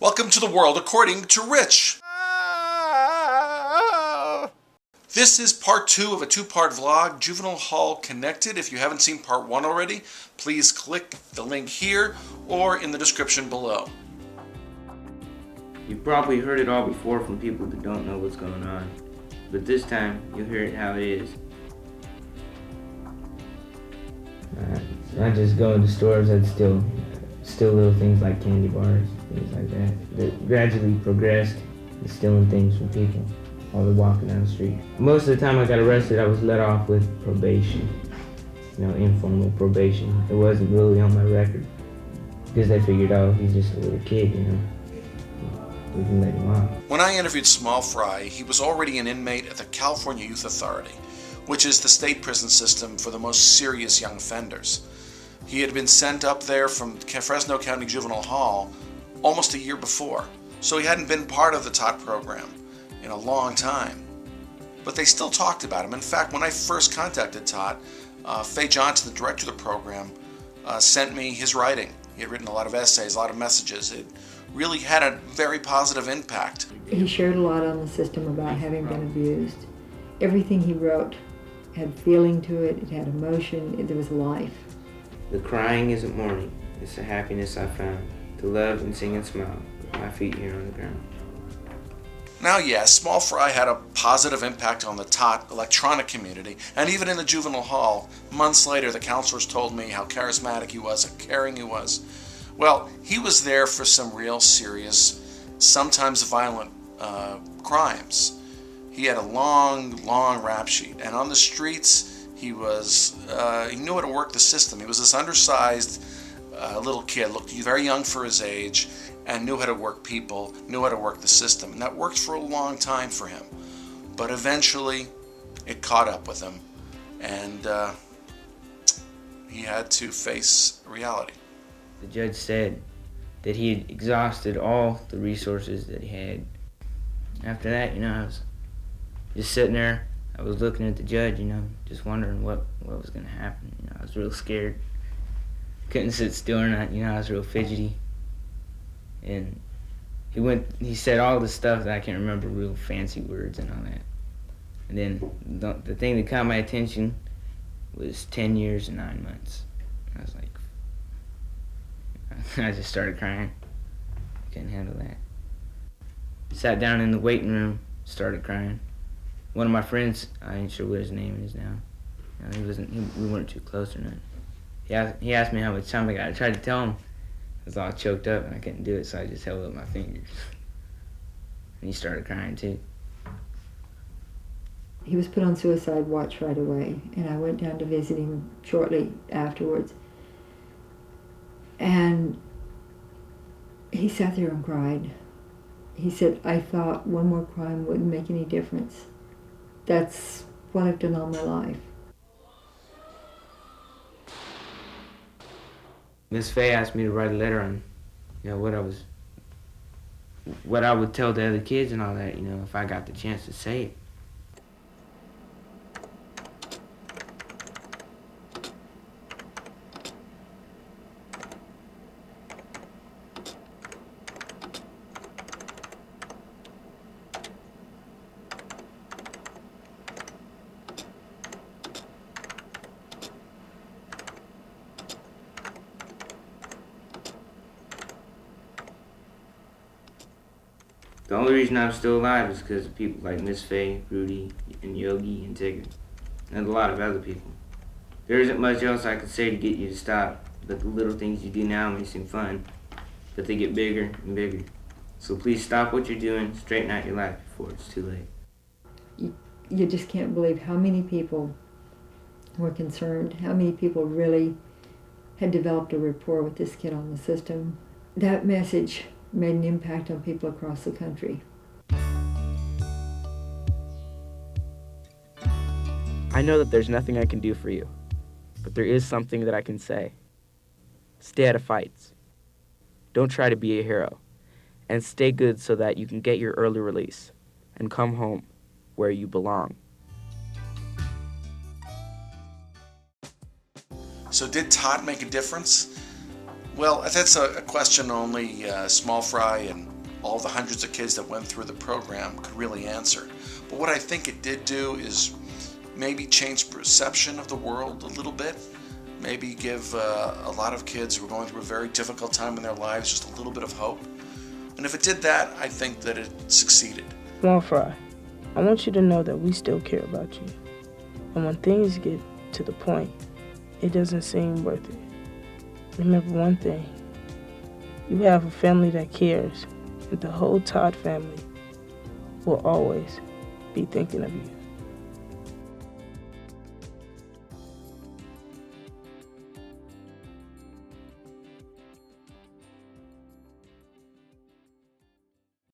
Welcome to the world according to Rich. This is part 2 of a 2-part vlog, Juvenile Hall Connected. If you haven't seen part 1 already, please click the link here or in the description below. You've probably heard it all before from people that don't know what's going on, but this time you'll hear it how it is. I just go into stores that steal little things like candy bars, things like that. That gradually progressed to stealing things from people while they're walking down the street. Most of the time I got arrested, I was let off with probation. Informal probation. It wasn't really on my record because they figured, oh, he's just a little kid, we can let him off. When I interviewed Small Fry, he was already an inmate at the California Youth Authority, which is the state prison system for the most serious young offenders. He had been sent up there from Fresno County Juvenile Hall almost a year before, so he hadn't been part of the TOT program in a long time. But they still talked about him. In fact, when I first contacted TOT, Faye Johnson, the director of the program, sent me his writing. He had written a lot of essays, a lot of messages. It really had a very positive impact. He shared a lot on the system about having been abused. Everything he wrote had feeling to it, it had emotion, there was life. The crying isn't mourning, it's the happiness I found, to love and sing and smile, with my feet here on the ground. Now, yes, Small Fry had a positive impact on the TOT electronic community, and even in the juvenile hall. Months later, the counselors told me how charismatic he was, how caring he was. Well, he was there for some real serious, sometimes violent crimes. He had a long rap sheet, and on the streets, he knew how to work the system. He was this undersized little kid, looked very young for his age, and knew how to work people, knew how to work the system. And that worked for a long time for him. But eventually, it caught up with him, and he had to face reality. The judge said that he had exhausted all the resources that he had. After that, I was just sitting there. I was looking at the judge, just wondering what was going to happen. I was real scared. Couldn't sit still or not, I was real fidgety. And he said all the stuff that I can't remember, real fancy words and all that. And then the thing that caught my attention was 10 years and 9 months. I was like, I just started crying. Couldn't handle that. Sat down in the waiting room, started crying. One of my friends, I ain't sure what his name is now. We weren't too close or nothing. He asked me how much time I got. I tried to tell him. I was all choked up and I couldn't do it, so I just held up my fingers. And he started crying too. He was put on suicide watch right away, and I went down to visit him shortly afterwards. And he sat there and cried. He said, I thought one more crime wouldn't make any difference. That's what I've done all my life. Miss Faye asked me to write a letter on, what I would tell the other kids and all that, if I got the chance to say it. The only reason I'm still alive is because of people like Miss Faye, Rudy, and Yogi, and Tigger, and a lot of other people. There isn't much else I could say to get you to stop, but the little things you do now may seem fun, but they get bigger and bigger. So please stop what you're doing, straighten out your life before it's too late. You just can't believe how many people were concerned, how many people really had developed a rapport with this kid on the system. That message made an impact on people across the country. I know that there's nothing I can do for you, but there is something that I can say. Stay out of fights. Don't try to be a hero, and stay good so that you can get your early release and come home where you belong. So did TOT make a difference? Well, that's a question only Small Fry and all the hundreds of kids that went through the program could really answer. But what I think it did do is maybe change perception of the world a little bit. Maybe give a lot of kids who are going through a very difficult time in their lives just a little bit of hope. And if it did that, I think that it succeeded. Small Fry, I want you to know that we still care about you. And when things get to the point, it doesn't seem worth it. Remember one thing. You have a family that cares, and the whole Todd family will always be thinking of you.